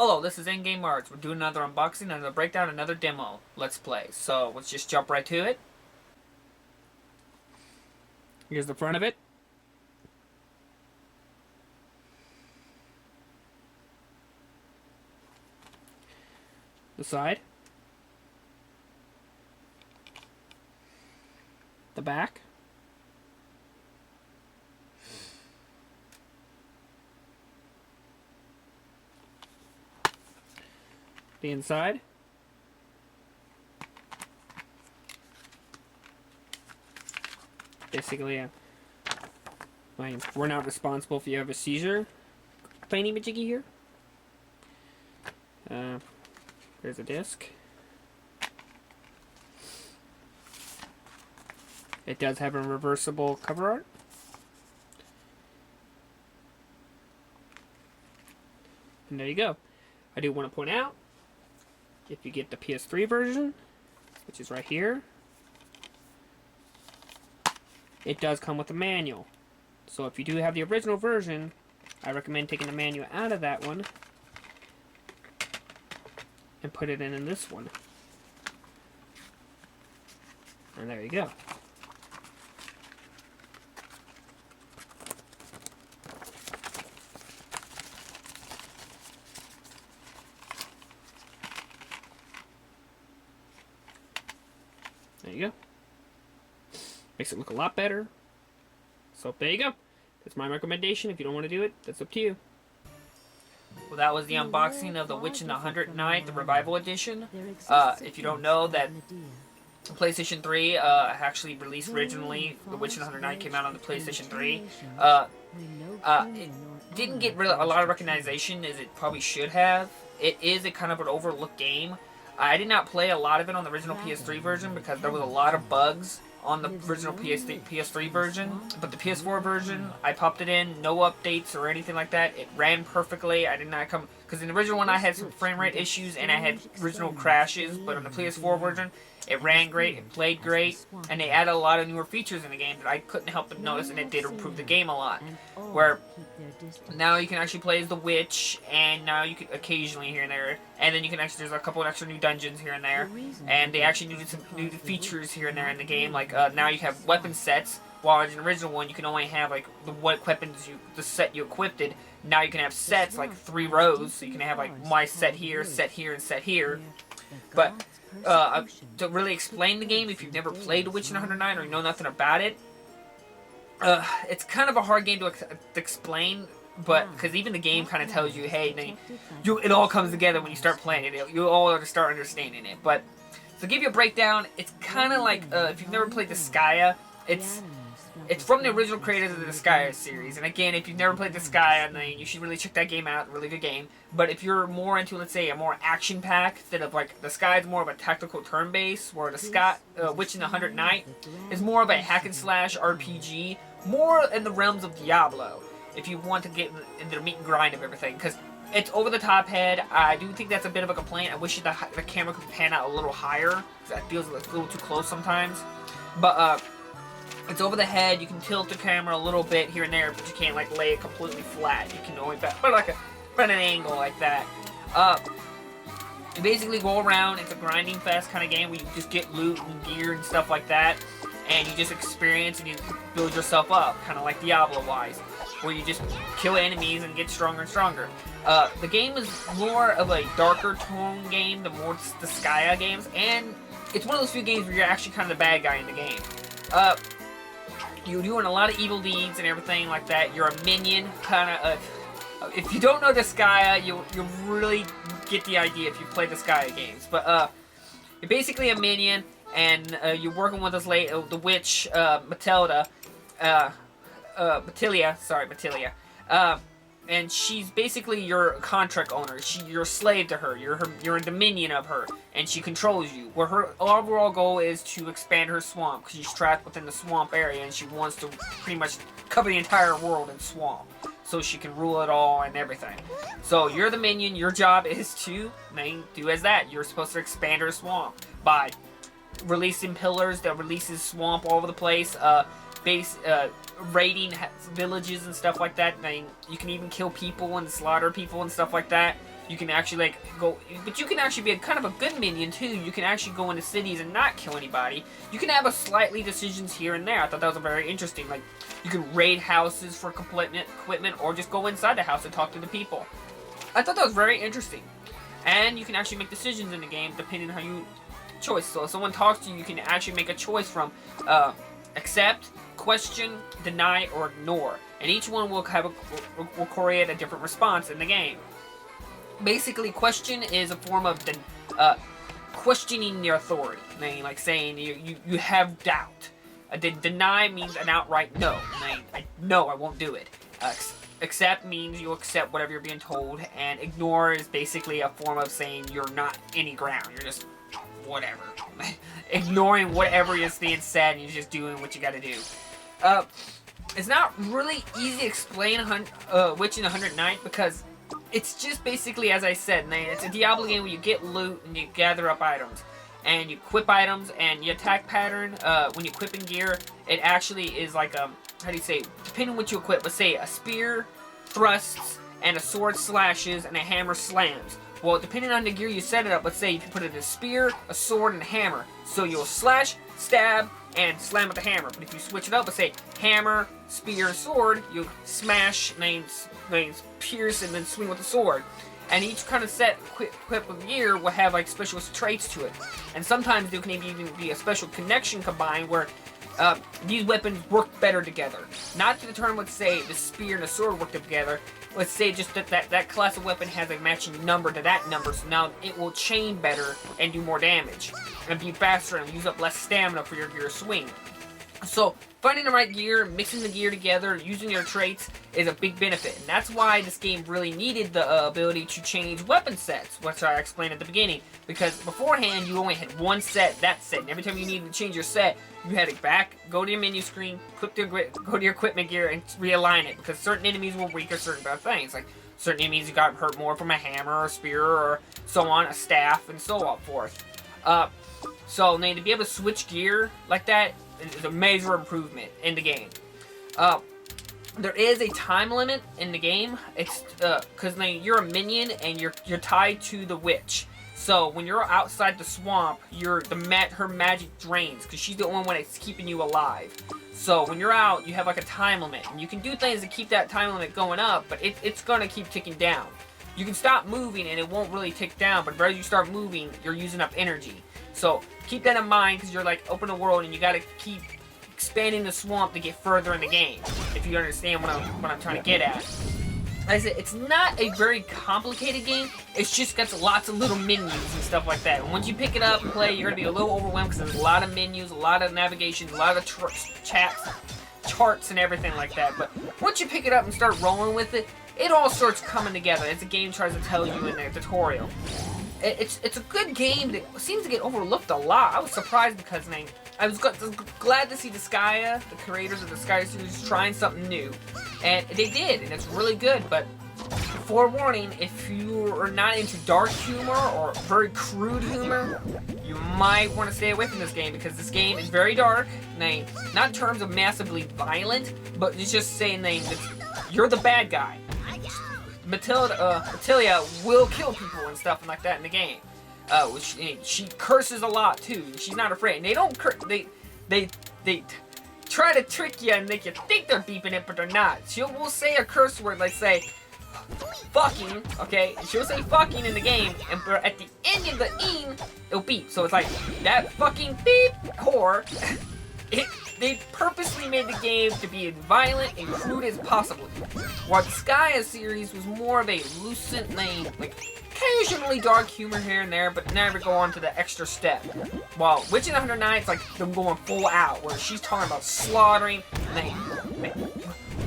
Hello, this is Endgame Arts. We're doing another unboxing, another breakdown, another demo. Let's play. So, let's just jump right to it. Here's the front of it. The side. The back. The inside. Basically, we're not responsible if you have a seizure. Tiny majiggy here. There's a disc. It does have a reversible cover art. And there you go. I do want to point out, if you get the PS3 version, which is right here, it does come with a manual. So if you do have the original version, I recommend taking the manual out of that one and put it in this one. And there you go. There you go. Makes it look a lot better. So there you go. That's my recommendation. If you don't want to do it, that's up to you. Well, that was the unboxing of The Witch in the 100th Night, the Revival Edition. If you don't know, that PlayStation 3 actually released originally. The Witch in the 100th Night came out on the PlayStation 3. It didn't get really a lot of recognition as it probably should have. It is a kind of an overlooked game. I did not play a lot of it on the original PS3 version because there was a lot of bugs on the original PS3 version. But the PS4 version, I popped it in, no updates or anything like that. It ran perfectly. I did not come... Because in the original one, I had some frame rate issues and I had original crashes. But on the PS4 version, it ran great, it played great, and they added a lot of newer features in the game that I couldn't help but notice, and it did improve the game a lot. Where now you can actually play as the witch, and now you can occasionally here and there, and then you can actually, there's a couple of extra new dungeons here and there, and they actually did some new features here and there in the game, like now you have weapon sets, while in the original one you can only have like what weapons the set you equipped. Now you can have sets, like 3 rows, so you can have like my set here, and set here. But to really explain the game, if you've never played The Witch in the 100th Night or you know nothing about it, it's kind of a hard game to explain, but because even the game kind of tells you, hey, it all comes together when you start playing it. You all start understanding it. But to give you a breakdown, it's kind of like if you've never played Disgaea, it's from the original creators of the Disgaea series. And again, if you've never played Disgaea, then you should really check that game out. Really good game. But if you're more into, let's say, a more action-packed, instead of like Disgaea is more of a tactical turn-based, where the Witch in the 100th Night is more of a hack-and-slash RPG, more in the realms of Diablo. If you want to get into the meat and grind of everything, because it's over the top head. I do think that's a bit of a complaint. I wish the camera could pan out a little higher, because it feels a little too close sometimes. But it's over the head. You can tilt the camera a little bit here and there, but you can't like lay it completely flat. You can only put an angle like that. You basically go around. It's a grinding fast kind of game where you just get loot and gear and stuff like that, and you just experience and you build yourself up, kind of like Diablo-wise, where you just kill enemies and get stronger and stronger. The game is more of a darker tone game than more Disgaea games, and it's one of those few games where you're actually kind of the bad guy in the game. You're doing a lot of evil deeds and everything like that. You're a minion, kind of. If you don't know Disgaea, you'll really get the idea if you play Disgaea games. But you're basically a minion, and you're working with this the witch Matilda, Matilia. And she's basically your contract owner. You're a slave to her. You're a dominion of her, and she controls you. Where her overall goal is to expand her swamp, because she's trapped within the swamp area, and she wants to pretty much cover the entire world in swamp, so she can rule it all and everything. So you're the minion. Your job is to do as that. You're supposed to expand her swamp by releasing pillars that releases swamp all over the place. Raiding villages and stuff like that. You can even kill people and slaughter people and stuff like that. You can actually like go, but you can actually be a kind of a good minion too. You can actually go into cities and not kill anybody. You can have a slightly decisions here and there. I thought that was very interesting. Like you can raid houses for equipment, or just go inside the house and talk to the people. I thought that was very interesting. And you can actually make decisions in the game depending on how you choice. So if someone talks to you, you can actually make a choice from accept, question, deny, or ignore. And each one will will create a different response in the game. Basically, question is a form of questioning your authority. Like saying you have doubt. Deny means an outright no. No, I won't do it. Accept means you accept whatever you're being told, and ignore is basically a form of saying you're not any ground. You're just whatever. Ignoring whatever is being said, and you're just doing what you gotta do. It's not really easy to explain Witch in the 109th because it's just basically, as I said, it's a Diablo game where you get loot and you gather up items. And you equip items, and your attack pattern, when you equip in gear, it actually is like how do you say, depending on what you equip, let's say a spear thrusts, and a sword slashes, and a hammer slams. Well, depending on the gear you set it up, let's say you can put it in a spear, a sword, and a hammer. So you'll slash, stab, and slam with the hammer. But if you switch it up, let's say hammer, spear, sword, you smash, and then pierce, and then swing with the sword. And each kind of set equipped with gear will have like special traits to it. And sometimes there can even be a special connection combined where these weapons work better together. Not to determine, let's say, the spear and the sword work together. Let's say just that class of weapon has a matching number to that number, so now it will chain better and do more damage. And be faster and use up less stamina for your swing. So, finding the right gear, mixing the gear together, using your traits is a big benefit. And that's why this game really needed the ability to change weapon sets, which I explained at the beginning. Because beforehand, you only had one set, that set. And every time you needed to change your set, you had to go to your menu screen, go to your equipment gear, and realign it. Because certain enemies were weaker, certain bad things. Like, certain enemies you got hurt more from a hammer, or a spear, or so on, a staff, and so on forth. So, to be able to switch gear like that, is a major improvement in the game. There is a time limit in the game. It's because you're a minion and you're tied to the witch. So when you're outside the swamp, her magic drains because she's the only one that's keeping you alive. So when you're out, you have like a time limit, and you can do things to keep that time limit going up, but it's gonna keep ticking down. You can stop moving and it won't really tick down, but as you start moving, you're using up energy. So keep that in mind because you're like open the world and you gotta keep expanding the swamp to get further in the game. If you understand what I'm trying to get at. Like I said, it's not a very complicated game. It's just got lots of little menus and stuff like that. And once you pick it up and play, you're gonna be a little overwhelmed because there's a lot of menus, a lot of navigation, a lot of charts and everything like that. But once you pick it up and start rolling with it, it all starts coming together as the game tries to tell you in the tutorial. It's a good game that seems to get overlooked a lot. I was surprised because I was glad to see Disgaea, the creators of the Disgaea series, trying something new. And they did, and it's really good, but forewarning, if you are not into dark humor or very crude humor, you might want to stay away from this game because this game is very dark. Not in terms of massively violent, but it's just saying that you're the bad guy. Matilia will kill people and stuff like that in the game. She curses a lot too. She's not afraid. And they don't they try to trick you and make you think they're beeping it, but they're not. Will say a curse word, like say fucking, okay? She'll say fucking in the game, and at the end of the "ing," it'll beep. So it's like that fucking beep whore. They purposely made the game to be as violent and crude as possible. While the Disgaea series was more of a lucid name, like occasionally dark humor here and there, but never go on to the extra step. While Witch in the 109, it's like them going full out, where she's talking about slaughtering, and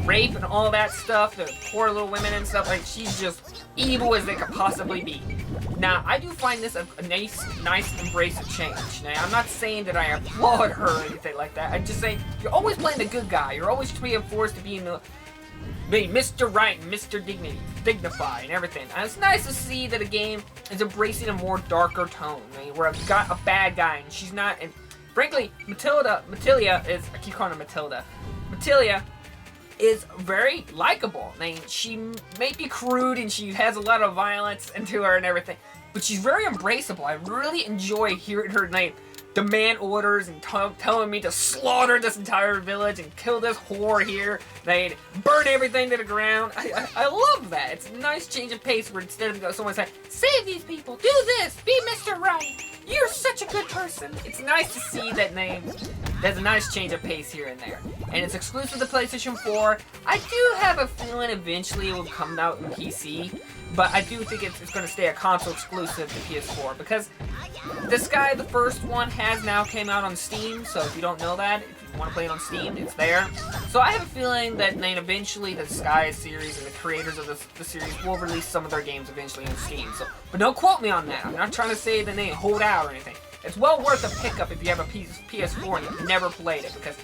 rape and all that stuff, the poor little women and stuff. Like, she's just evil as they could possibly be. Now, I do find this a nice embrace of change. Now, I'm not saying that I applaud her or anything like that. I'm just saying, you're always playing the good guy. You're always being forced to be Mr. Right and Mr. Dignified and everything. And it's nice to see that a game is embracing a more darker tone. Where I've got a bad guy and she's not... And frankly, Matilia is... I keep calling her Matilda. Matilia is very likable. I mean, she may be crude and she has a lot of violence into her and everything, but she's very embraceable. I really enjoy hearing her name demand orders and telling me to slaughter this entire village and kill this whore here. They'd burn everything to the ground. I love that. It's a nice change of pace where instead of someone saying, save these people, do this, be Mr. Right, you're such a good person. It's nice to see that name. There's a nice change of pace here and there. And it's exclusive to PlayStation 4. I do have a feeling eventually it will come out in PC. But I do think it's going to stay a console exclusive to PS4 because Disgaea, the first one, has now came out on Steam. So if you don't know that, if you want to play it on Steam, it's there. So I have a feeling that then eventually the Disgaea series and the creators of the series will release some of their games eventually on Steam. So, but don't quote me on that. I'm not trying to say the name hold out or anything. It's well worth a pickup if you have a PS4 and you've never played it because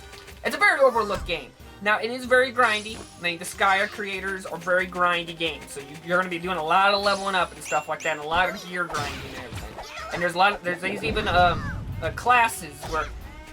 it's a very overlooked game. Now, it is very grindy. I mean, the Disgaea creators are very grindy games, so you're going to be doing a lot of leveling up and stuff like that, and a lot of gear grinding and everything. And there's even classes where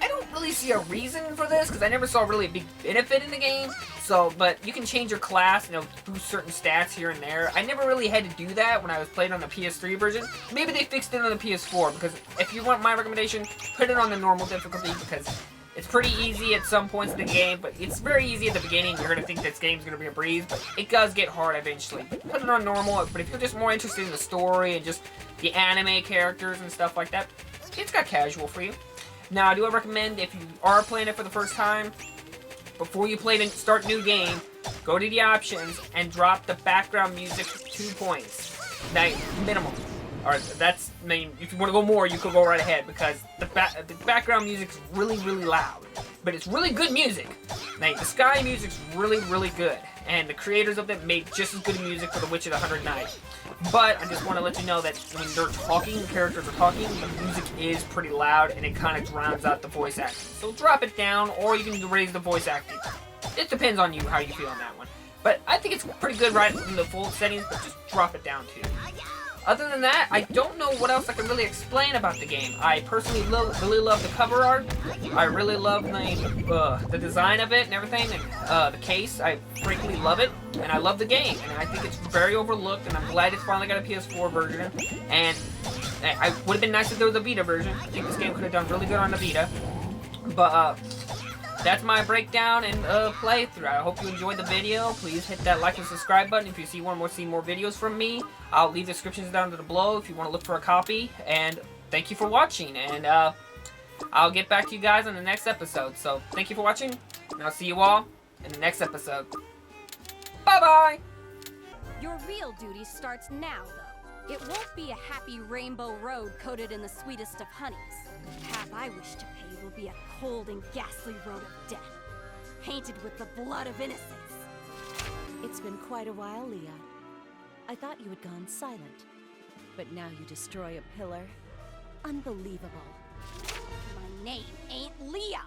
I don't really see a reason for this, because I never saw really a big benefit in the game. So, but you can change your class, boost certain stats here and there. I never really had to do that when I was playing on the PS3 version. Maybe they fixed it on the PS4, because if you want my recommendation, put it on the normal difficulty, because it's pretty easy at some points in the game, but it's very easy at the beginning. You're going to think this game's going to be a breeze, but it does get hard eventually. Put it on normal, but if you're just more interested in the story and just the anime characters and stuff like that, it's got casual for you. Now, I do recommend if you are playing it for the first time, before you start a new game, go to the options and drop the background music 2 points. Minimum. Or that's, I mean, if you want to go more, you could go right ahead because the background music's really, really loud. But it's really good music. Like, the Disgaea music's really, really good. And the creators of it made just as good music for The Witch of the 100 Nights. But I just want to let you know that when they're talking, the characters are talking, the music is pretty loud and it kind of drowns out the voice acting. So drop it down, or you can raise the voice acting. It depends on you, how you feel on that one. But I think it's pretty good right in the full settings, but just drop it down too. Other than that, I don't know what else I can really explain about the game. I personally really love the cover art. I really love the design of it and everything, and the case. I frankly love it, and I love the game. And I think it's very overlooked, and I'm glad it's finally got a PS4 version. And I would have been nice if there was a Vita version. I think this game could have done really good on the Vita. But that's my breakdown and playthrough. I hope you enjoyed the video. Please hit that like and subscribe button if you want to see more videos from me. I'll leave the descriptions down below if you want to look for a copy. And thank you for watching. And I'll get back to you guys on the next episode. So thank you for watching, and I'll see you all in the next episode. Bye-bye! Your real duty starts now, though. It won't be a happy rainbow road coated in the sweetest of honeys. The path I wish to pave will be a cold and ghastly road of death, painted with the blood of innocence. It's been quite a while, Leah. I thought you had gone silent, but now you destroy a pillar. Unbelievable. My name ain't Leah.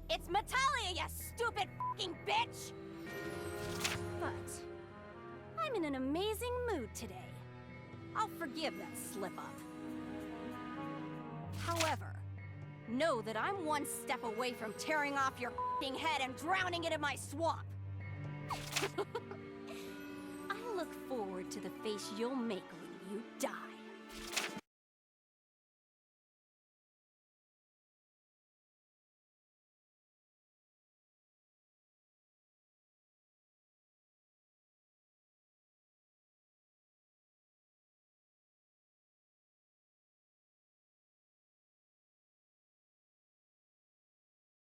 It's Metalia, you stupid fucking bitch! But I'm in an amazing mood today. I'll forgive that slip-up. However, know that I'm one step away from tearing off your f***ing head and drowning it in my swamp. I look forward to the face you'll make when you die.